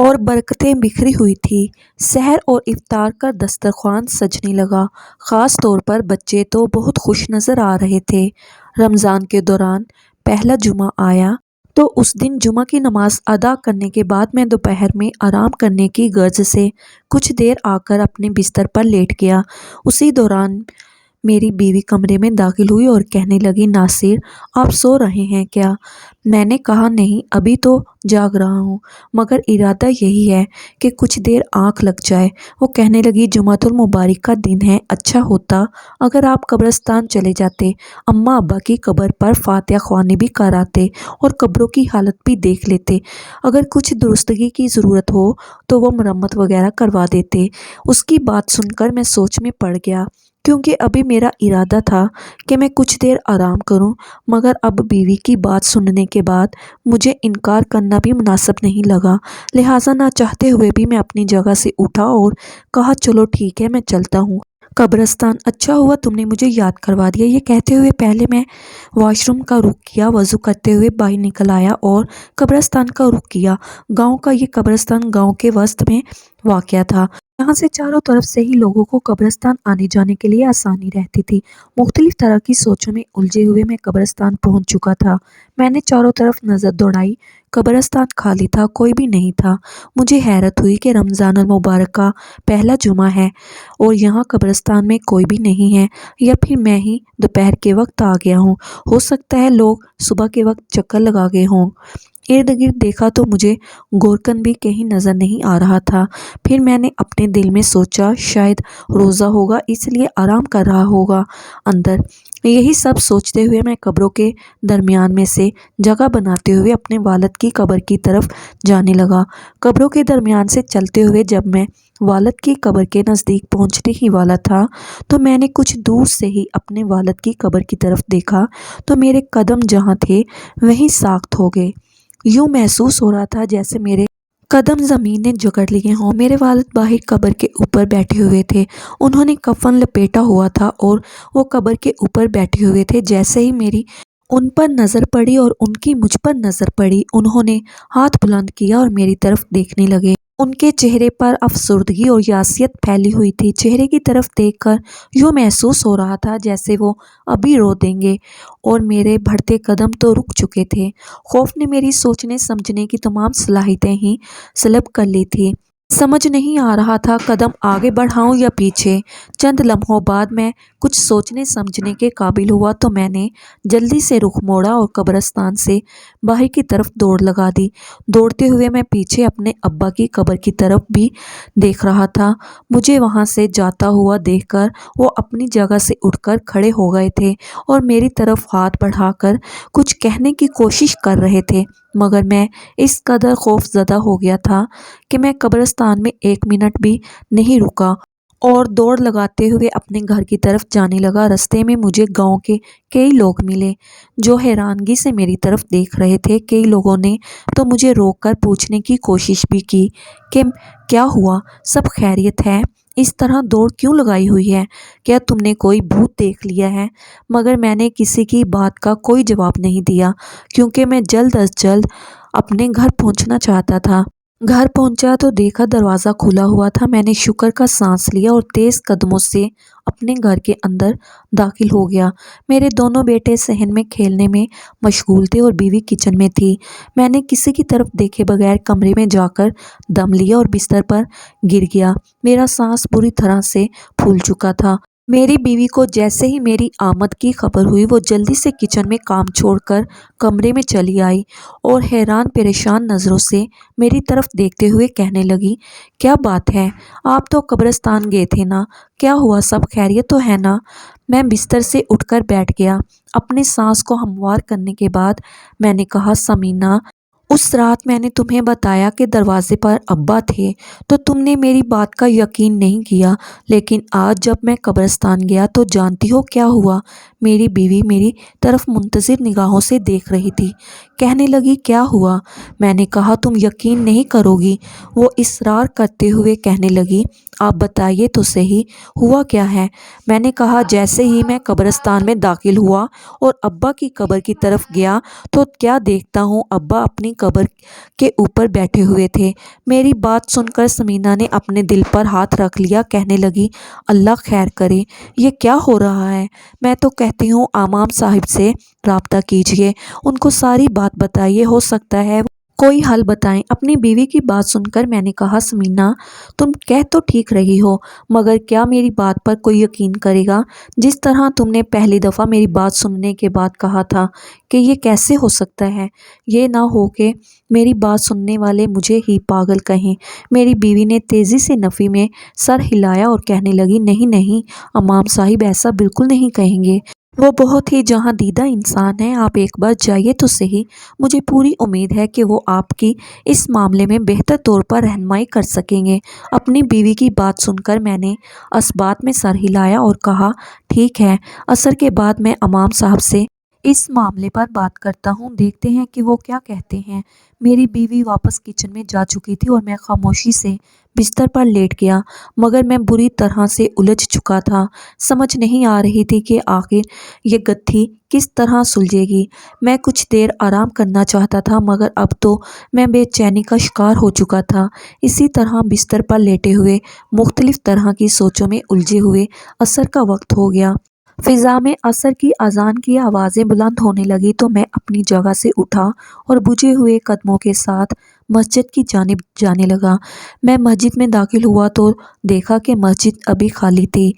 اور برکتیں بکھری ہوئی تھی۔ سحر اور افطار کا دسترخوان سجنے لگا۔ خاص طور پر بچے تو بہت خوش نظر آ رہے تھے۔ رمضان کے دوران پہلا جمعہ آیا تو اس دن جمعہ کی نماز ادا کرنے کے بعد میں دوپہر میں آرام کرنے کی غرض سے کچھ دیر آ کر اپنے بستر پر لیٹ گیا۔ اسی دوران میری بیوی کمرے میں داخل ہوئی اور کہنے لگی، ناصر آپ سو رہے ہیں کیا؟ میں نے کہا نہیں، ابھی تو جاگ رہا ہوں، مگر ارادہ یہی ہے کہ کچھ دیر آنکھ لگ جائے۔ وہ کہنے لگی، جمعۃ المبارک کا دن ہے، اچھا ہوتا اگر آپ قبرستان چلے جاتے، اماں ابا کی قبر پر فاتحہ خوانی بھی کر آتے اور قبروں کی حالت بھی دیکھ لیتے، اگر کچھ درستگی کی ضرورت ہو تو وہ مرمت وغیرہ کروا دیتے۔ اس کی بات سن کر میں سوچ میں پڑ گیا، کیونکہ ابھی میرا ارادہ تھا کہ میں کچھ دیر آرام کروں، مگر اب بیوی کی بات سننے کے بعد مجھے انکار کرنا بھی مناسب نہیں لگا، لہٰذا نہ چاہتے ہوئے بھی میں اپنی جگہ سے اٹھا اور کہا، چلو ٹھیک ہے، میں چلتا ہوں قبرستان، اچھا ہوا تم نے مجھے یاد کروا دیا۔ یہ کہتے ہوئے پہلے میں واش روم کا رخ کیا، وضو کرتے ہوئے باہر نکل آیا اور قبرستان کا رخ کیا۔ گاؤں کا یہ قبرستان گاؤں کے وسط میں واقع تھا۔ یہاں سے چاروں طرف سے ہی لوگوں کو قبرستان آنے جانے کے لیے آسانی رہتی تھی۔ مختلف طرح کی سوچوں میں الجھے ہوئے میں قبرستان پہنچ چکا تھا۔ میں نے چاروں طرف نظر دوڑائی، قبرستان خالی تھا، کوئی بھی نہیں تھا۔ مجھے حیرت ہوئی کہ رمضان المبارک کا پہلا جمعہ ہے اور یہاں قبرستان میں کوئی بھی نہیں ہے، یا پھر میں ہی دوپہر کے وقت آ گیا ہوں، ہو سکتا ہے لوگ صبح کے وقت چکر لگا گئے ہوں۔ ارد گرد دیکھا تو مجھے گورکن بھی کہیں نظر نہیں آ رہا تھا۔ پھر میں نے اپنے دل میں سوچا، شاید روزہ ہوگا اس لیے آرام کر رہا ہوگا اندر۔ یہی سب سوچتے ہوئے میں قبروں کے درمیان میں سے جگہ بناتے ہوئے اپنے والد کی قبر کی طرف جانے لگا۔ قبروں کے درمیان سے چلتے ہوئے جب میں والد کی قبر کے نزدیک پہنچنے ہی والا تھا تو میں نے کچھ دور سے ہی اپنے والد کی قبر کی طرف دیکھا تو میرے قدم جہاں تھے وہیں ساخت ہو گئے۔ یوں محسوس ہو رہا تھا جیسے میرے قدم زمین نے جکڑ لیے ہوں۔ میرے والد باہر قبر کے اوپر بیٹھے ہوئے تھے، انہوں نے کفن لپیٹا ہوا تھا اور وہ قبر کے اوپر بیٹھے ہوئے تھے۔ جیسے ہی میری ان پر نظر پڑی اور ان کی مجھ پر نظر پڑی، انہوں نے ہاتھ بلند کیا اور میری طرف دیکھنے لگے۔ ان کے چہرے پر افسردگی اور یأسیت پھیلی ہوئی تھی۔ چہرے کی طرف دیکھ کر یوں محسوس ہو رہا تھا جیسے وہ ابھی رو دیں گے، اور میرے بڑھتے قدم تو رک چکے تھے۔ خوف نے میری سوچنے سمجھنے کی تمام صلاحیتیں ہی سلب کر لی تھی۔ سمجھ نہیں آ رہا تھا قدم آگے بڑھاؤں یا پیچھے۔ چند لمحوں بعد میں کچھ سوچنے سمجھنے کے قابل ہوا تو میں نے جلدی سے رخ موڑا اور قبرستان سے باہر کی طرف دوڑ لگا دی۔ دوڑتے ہوئے میں پیچھے اپنے ابا کی قبر کی طرف بھی دیکھ رہا تھا۔ مجھے وہاں سے جاتا ہوا دیکھ کر وہ اپنی جگہ سے اٹھ کر کھڑے ہو گئے تھے اور میری طرف ہاتھ بڑھا کر کچھ کہنے کی کوشش کر رہے تھے، مگر میں اس قدر خوف زدہ ہو گیا تھا کہ میں قبرستان میں ایک منٹ بھی نہیں رکا اور دوڑ لگاتے ہوئے اپنے گھر کی طرف جانے لگا۔ رستے میں مجھے گاؤں کے کئی لوگ ملے جو حیرانگی سے میری طرف دیکھ رہے تھے۔ کئی لوگوں نے تو مجھے روک کر پوچھنے کی کوشش بھی کی کہ کیا ہوا، سب خیریت ہے، اس طرح دوڑ کیوں لگائی ہوئی ہے، کیا تم نے کوئی بھوت دیکھ لیا ہے؟ مگر میں نے کسی کی بات کا کوئی جواب نہیں دیا، کیونکہ میں جلد از جلد اپنے گھر پہنچنا چاہتا تھا۔ گھر پہنچا تو دیکھا دروازہ کھلا ہوا تھا۔ میں نے شکر کا سانس لیا اور تیز قدموں سے اپنے گھر کے اندر داخل ہو گیا۔ میرے دونوں بیٹے صحن میں کھیلنے میں مشغول تھے اور بیوی کچن میں تھی۔ میں نے کسی کی طرف دیکھے بغیر کمرے میں جا کر دم لیا اور بستر پر گر گیا۔ میرا سانس بری طرح سے پھول چکا تھا۔ میری بیوی کو جیسے ہی میری آمد کی خبر ہوئی، وہ جلدی سے کچن میں کام چھوڑ کر کمرے میں چلی آئی اور حیران پریشان نظروں سے میری طرف دیکھتے ہوئے کہنے لگی، کیا بات ہے، آپ تو قبرستان گئے تھے نا، کیا ہوا، سب خیریت تو ہے نا؟ میں بستر سے اٹھ کر بیٹھ گیا۔ اپنے سانس کو ہموار کرنے کے بعد میں نے کہا، سمینا، اس رات میں نے تمہیں بتایا کہ دروازے پر ابا تھے تو تم نے میری بات کا یقین نہیں کیا، لیکن آج جب میں قبرستان گیا تو جانتی ہو کیا ہوا؟ میری بیوی میری طرف منتظر نگاہوں سے دیکھ رہی تھی، کہنے لگی، کیا ہوا؟ میں نے کہا، تم یقین نہیں کرو گی۔ وہ اصرار کرتے ہوئے کہنے لگی، آپ بتائیے تو صحیح، ہوا کیا ہے؟ میں نے کہا، جیسے ہی میں قبرستان میں داخل ہوا اور ابا کی قبر کی طرف گیا تو کیا دیکھتا ہوں، ابا اپنی قبر کے اوپر بیٹھے ہوئے تھے۔ میری بات سن کر سمینا نے اپنے دل پر ہاتھ رکھ لیا، کہنے لگی اللہ خیر کرے، یہ کیا ہو رہا ہے؟ میں تو کہتی ہوں امام صاحب سے رابطہ کیجیے، ان کو ساری بات بتائیے، ہو سکتا ہے کوئی حل بتائیں۔ اپنی بیوی کی بات سن کر میں نے کہا سمینا تم کہہ تو ٹھیک رہی ہو، مگر کیا میری بات پر کوئی یقین کرے گا؟ جس طرح تم نے پہلی دفعہ میری بات سننے کے بعد کہا تھا کہ یہ کیسے ہو سکتا ہے، یہ نہ ہو کہ میری بات سننے والے مجھے ہی پاگل کہیں۔ میری بیوی نے تیزی سے نفی میں سر ہلایا اور کہنے لگی نہیں نہیں امام صاحب ایسا بالکل نہیں کہیں گے، وہ بہت ہی جہاں دیدہ انسان ہے، آپ ایک بار جائیے تو صحیح، مجھے پوری امید ہے کہ وہ آپ کی اس معاملے میں بہتر طور پر رہنمائی کر سکیں گے۔ اپنی بیوی کی بات سن کر میں نے اثبات میں سر ہلایا اور کہا ٹھیک ہے، عصر کے بعد میں امام صاحب سے اس معاملے پر بات کرتا ہوں، دیکھتے ہیں کہ وہ کیا کہتے ہیں۔ میری بیوی واپس کچن میں جا چکی تھی اور میں خاموشی سے بستر پر لیٹ گیا، مگر میں بری طرح سے الجھ چکا تھا۔ سمجھ نہیں آ رہی تھی کہ آخر یہ گتھی کس طرح سلجھے گی۔ میں کچھ دیر آرام کرنا چاہتا تھا، مگر اب تو میں بے چینی کا شکار ہو چکا تھا۔ اسی طرح بستر پر لیٹے ہوئے مختلف طرح کی سوچوں میں الجھے ہوئے عصر کا وقت ہو گیا۔ فضا میں عصر کی اذان کی آوازیں بلند ہونے لگی تو میں اپنی جگہ سے اٹھا اور بجھے ہوئے قدموں کے ساتھ مسجد کی جانب جانے لگا۔ میں مسجد میں داخل ہوا تو دیکھا کہ مسجد ابھی خالی تھی،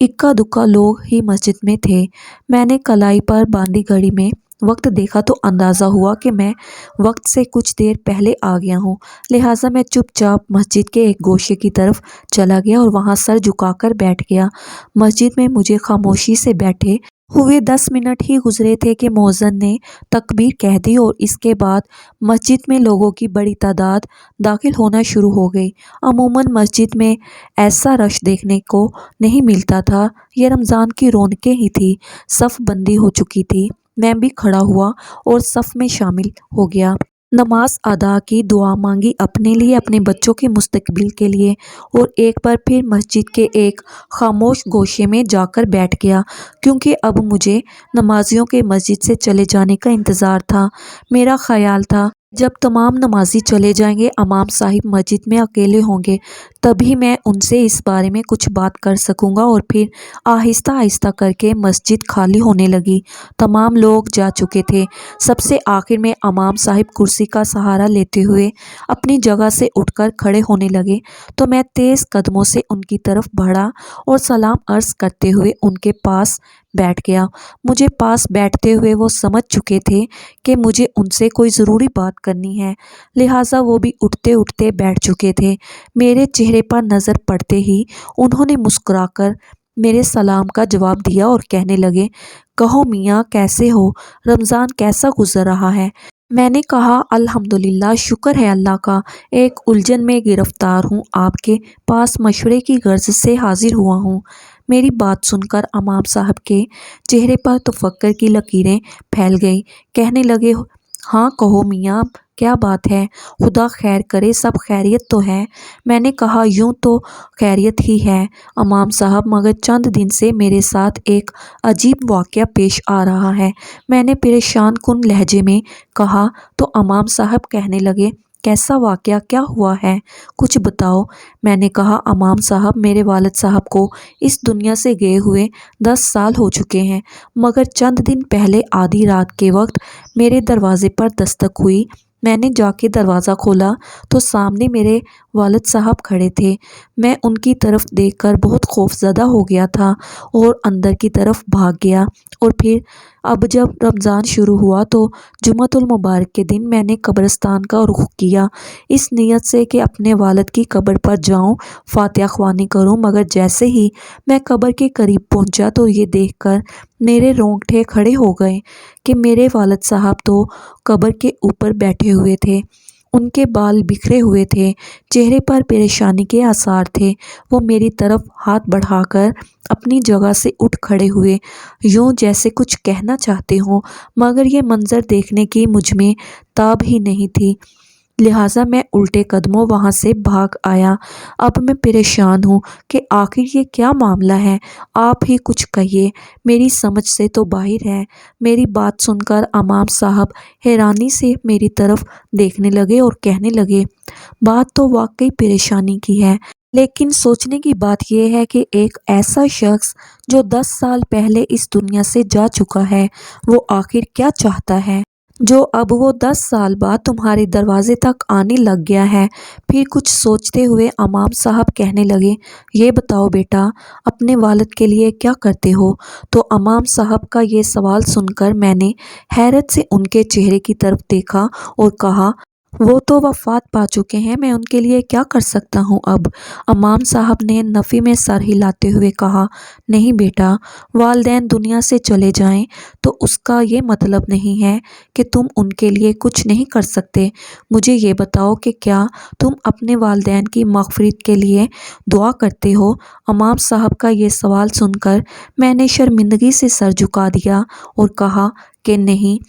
اکا دکا لوگ ہی مسجد میں تھے۔ میں نے کلائی پر باندھی گھڑی میں وقت دیکھا تو اندازہ ہوا کہ میں وقت سے کچھ دیر پہلے آ گیا ہوں، لہٰذا میں چپ چاپ مسجد کے ایک گوشے کی طرف چلا گیا اور وہاں سر جھکا کر بیٹھ گیا۔ مسجد میں مجھے خاموشی سے بیٹھے ہوئے 10 منٹ ہی گزرے تھے کہ مؤذن نے تکبیر کہہ دی اور اس کے بعد مسجد میں لوگوں کی بڑی تعداد داخل ہونا شروع ہو گئی۔ عموماً مسجد میں ایسا رش دیکھنے کو نہیں ملتا تھا، یہ رمضان کی رونقیں ہی تھی۔ صف بندی ہو چکی تھی، میں بھی کھڑا ہوا اور صف میں شامل ہو گیا۔ نماز ادا کی، دعا مانگی اپنے لیے، اپنے بچوں کے مستقبل کے لیے، اور ایک بار پھر مسجد کے ایک خاموش گوشے میں جا کر بیٹھ گیا، کیونکہ اب مجھے نمازیوں کے مسجد سے چلے جانے کا انتظار تھا۔ میرا خیال تھا جب تمام نمازی چلے جائیں گے، امام صاحب مسجد میں اکیلے ہوں گے، تبھی میں ان سے اس بارے میں کچھ بات کر سکوں گا۔ اور پھر آہستہ آہستہ کر کے مسجد خالی ہونے لگی، تمام لوگ جا چکے تھے۔ سب سے آخر میں امام صاحب کرسی کا سہارا لیتے ہوئے اپنی جگہ سے اٹھ کر کھڑے ہونے لگے تو میں تیز قدموں سے ان کی طرف بڑھا اور سلام عرض کرتے ہوئے ان کے پاس بیٹھ گیا۔ مجھے پاس بیٹھتے ہوئے وہ سمجھ چکے تھے کہ مجھے ان سے کوئی ضروری بات کرنی ہے، لہٰذا وہ بھی اٹھتے اٹھتے بیٹھ چکے تھے۔ میرے چہرے پر نظر پڑتے ہی انہوں نے مسکرا کر میرے سلام کا جواب دیا اور کہنے لگے کہو میاں کیسے ہو، رمضان کیسا گزر رہا ہے؟ میں نے کہا الحمدللہ، شکر ہے اللہ کا، ایک الجھن میں گرفتار ہوں، آپ کے پاس مشورے کی غرض سے حاضر ہوا ہوں۔ میری بات سن کر امام صاحب کے چہرے پر تفکر کی لکیریں پھیل گئیں، کہنے لگے ہاں کہو میاں کیا بات ہے، خدا خیر کرے، سب خیریت تو ہے؟ میں نے کہا یوں تو خیریت ہی ہے امام صاحب، مگر چند دن سے میرے ساتھ ایک عجیب واقعہ پیش آ رہا ہے۔ میں نے پریشان کن لہجے میں کہا تو امام صاحب کہنے لگے کیسا واقعہ، کیا ہوا ہے، کچھ بتاؤ۔ میں نے کہا امام صاحب میرے والد صاحب کو اس دنیا سے گئے ہوئے 10 سال ہو چکے ہیں، مگر چند دن پہلے آدھی رات کے وقت میرے دروازے پر دستک ہوئی۔ میں نے جا کے دروازہ کھولا تو سامنے میرے والد صاحب کھڑے تھے۔ میں ان کی طرف دیکھ کر بہت خوف زدہ ہو گیا تھا اور اندر کی طرف بھاگ گیا، اور پھر اب جب رمضان شروع ہوا تو جمعۃ المبارک کے دن میں نے قبرستان کا رخ کیا، اس نیت سے کہ اپنے والد کی قبر پر جاؤں، فاتحہ خوانی کروں، مگر جیسے ہی میں قبر کے قریب پہنچا تو یہ دیکھ کر میرے رونگٹے کھڑے ہو گئے کہ میرے والد صاحب تو قبر کے اوپر بیٹھے ہوئے تھے، ان کے بال بکھرے ہوئے تھے، چہرے پر پریشانی کے آثار تھے۔ وہ میری طرف ہاتھ بڑھا کر اپنی جگہ سے اٹھ کھڑے ہوئے، یوں جیسے کچھ کہنا چاہتے ہوں، مگر یہ منظر دیکھنے کی مجھ میں تاب ہی نہیں تھی، لہٰذا میں الٹے قدموں وہاں سے بھاگ آیا۔ اب میں پریشان ہوں کہ آخر یہ کیا معاملہ ہے، آپ ہی کچھ کہیے، میری سمجھ سے تو باہر ہے۔ میری بات سن کر امام صاحب حیرانی سے میری طرف دیکھنے لگے اور کہنے لگے، بات تو واقعی پریشانی کی ہے، لیکن سوچنے کی بات یہ ہے کہ ایک ایسا شخص جو 10 سال پہلے اس دنیا سے جا چکا ہے، وہ آخر کیا چاہتا ہے جو اب وہ 10 سال بعد تمہارے دروازے تک آنے لگ گیا ہے۔ پھر کچھ سوچتے ہوئے امام صاحب کہنے لگے، یہ بتاؤ بیٹا، اپنے والد کے لیے کیا کرتے ہو؟ تو امام صاحب کا یہ سوال سن کر میں نے حیرت سے ان کے چہرے کی طرف دیکھا اور کہا، وہ تو وفات پا چکے ہیں، میں ان کے لیے کیا کر سکتا ہوں اب؟ امام صاحب نے نفی میں سر ہلاتے ہوئے کہا، نہیں بیٹا، والدین دنیا سے چلے جائیں تو اس کا یہ مطلب نہیں ہے کہ تم ان کے لیے کچھ نہیں کر سکتے۔ مجھے یہ بتاؤ کہ کیا تم اپنے والدین کی مغفرت کے لیے دعا کرتے ہو؟ امام صاحب کا یہ سوال سن کر میں نے شرمندگی سے سر جھکا دیا اور کہا کہ نہیں،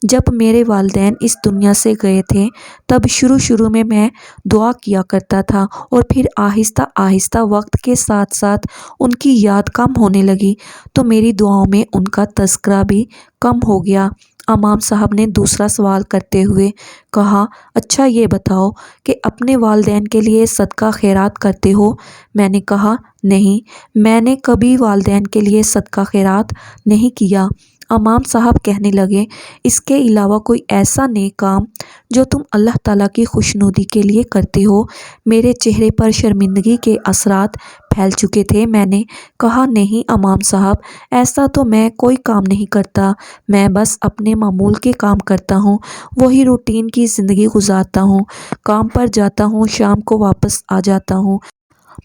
جب میرے والدین اس دنیا سے گئے تھے تب شروع میں دعا کیا کرتا تھا، اور پھر آہستہ آہستہ وقت کے ساتھ ساتھ ان کی یاد کم ہونے لگی تو میری دعاؤں میں ان کا تذکرہ بھی کم ہو گیا۔ امام صاحب نے دوسرا سوال کرتے ہوئے کہا، اچھا یہ بتاؤ کہ اپنے والدین کے لیے صدقہ خیرات کرتے ہو؟ میں نے کہا، نہیں، میں نے کبھی والدین کے لیے صدقہ خیرات نہیں کیا۔ امام صاحب کہنے لگے، اس کے علاوہ کوئی ایسا نیک کام جو تم اللہ تعالیٰ کی خوشنودی کے لیے کرتے ہو؟ میرے چہرے پر شرمندگی کے اثرات پھیل چکے تھے۔ میں نے کہا، نہیں امام صاحب، ایسا تو میں کوئی کام نہیں کرتا، میں بس اپنے معمول کے کام کرتا ہوں، وہی روٹین کی زندگی گزارتا ہوں، کام پر جاتا ہوں، شام کو واپس آ جاتا ہوں،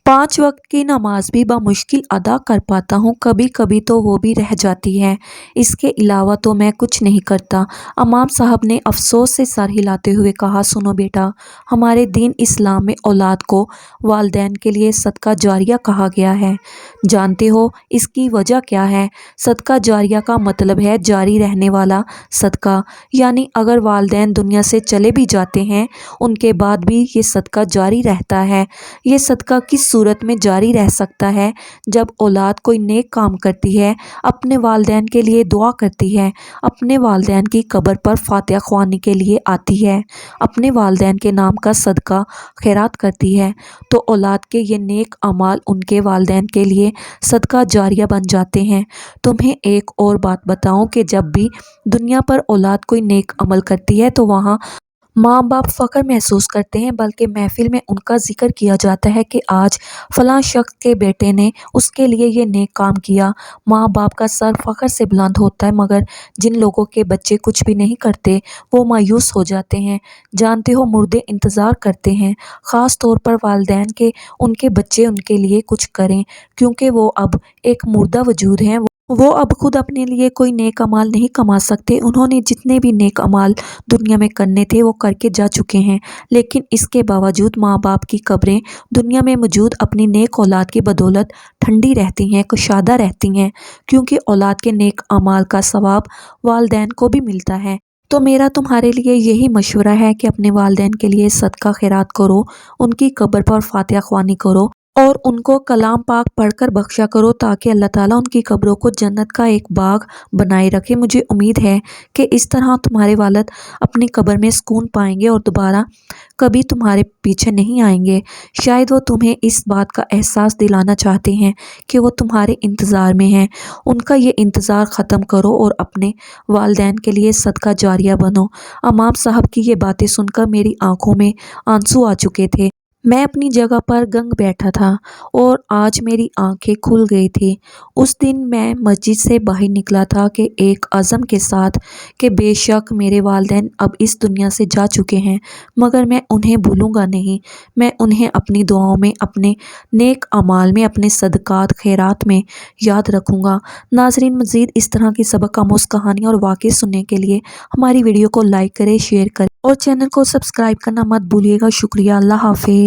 5 وقت کی نماز بھی بمشکل ادا کر پاتا ہوں، کبھی کبھی تو وہ بھی رہ جاتی ہے، اس کے علاوہ تو میں کچھ نہیں کرتا۔ امام صاحب نے افسوس سے سر ہلاتے ہوئے کہا، سنو بیٹا، ہمارے دین اسلام میں اولاد کو والدین کے لیے صدقہ جاریہ کہا گیا ہے۔ جانتے ہو اس کی وجہ کیا ہے؟ صدقہ جاریہ کا مطلب ہے جاری رہنے والا صدقہ، یعنی اگر والدین دنیا سے چلے بھی جاتے ہیں ان کے بعد بھی یہ صدقہ جاری رہتا ہے۔ یہ صدقہ کس صورت میں جاری رہ سکتا ہے؟ جب اولاد کوئی نیک کام کرتی ہے، اپنے والدین کے لیے دعا کرتی ہے، اپنے والدین کی قبر پر فاتحہ خوانی کے لیے آتی ہے، اپنے والدین کے نام کا صدقہ خیرات کرتی ہے، تو اولاد کے یہ نیک اعمال ان کے والدین کے لیے صدقہ جاریہ بن جاتے ہیں۔ تمہیں ایک اور بات بتاؤں کہ جب بھی دنیا پر اولاد کوئی نیک عمل کرتی ہے تو وہاں ماں باپ فخر محسوس کرتے ہیں، بلکہ محفل میں ان کا ذکر کیا جاتا ہے کہ آج فلاں شخص کے بیٹے نے اس کے لیے یہ نیک کام کیا۔ ماں باپ کا سر فخر سے بلند ہوتا ہے، مگر جن لوگوں کے بچے کچھ بھی نہیں کرتے وہ مایوس ہو جاتے ہیں۔ جانتے ہو مردے انتظار کرتے ہیں، خاص طور پر والدین کے ان کے بچے ان کے لیے کچھ کریں، کیونکہ وہ اب ایک مردہ وجود ہیں، وہ اب خود اپنے لیے کوئی نیک اعمال نہیں کما سکتے، انہوں نے جتنے بھی نیک اعمال دنیا میں کرنے تھے وہ کر کے جا چکے ہیں، لیکن اس کے باوجود ماں باپ کی قبریں دنیا میں موجود اپنی نیک اولاد کی بدولت ٹھنڈی رہتی ہیں، کشادہ رہتی ہیں، کیونکہ اولاد کے نیک اعمال کا ثواب والدین کو بھی ملتا ہے۔ تو میرا تمہارے لیے یہی مشورہ ہے کہ اپنے والدین کے لیے صدقہ خیرات کرو، ان کی قبر پر فاتحہ خوانی کرو اور ان کو کلام پاک پڑھ کر بخشا کرو، تاکہ اللہ تعالیٰ ان کی قبروں کو جنت کا ایک باغ بنائے رکھے۔ مجھے امید ہے کہ اس طرح تمہارے والد اپنی قبر میں سکون پائیں گے اور دوبارہ کبھی تمہارے پیچھے نہیں آئیں گے۔ شاید وہ تمہیں اس بات کا احساس دلانا چاہتے ہیں کہ وہ تمہارے انتظار میں ہیں، ان کا یہ انتظار ختم کرو اور اپنے والدین کے لیے صدقہ جاریہ بنو۔ امام صاحب کی یہ باتیں سن کر میری آنکھوں میں آنسو آ چکے تھے، میں اپنی جگہ پر گنگ بیٹھا تھا اور آج میری آنکھیں کھل گئی تھی۔ اس دن میں مسجد سے باہر نکلا تھا کہ ایک عزم کے ساتھ کہ بے شک میرے والدین اب اس دنیا سے جا چکے ہیں، مگر میں انہیں بھولوں گا نہیں، میں انہیں اپنی دعاؤں میں، اپنے نیک اعمال میں، اپنے صدقات خیرات میں یاد رکھوں گا۔ ناظرین، مزید اس طرح کی سبق آموز کہانیاں اور واقعے سننے کے لیے ہماری ویڈیو کو لائک کریں، شیئر کریں اور چینل کو سبسکرائب کرنا مت بھولیے گا۔ شکریہ، اللہ حافظ۔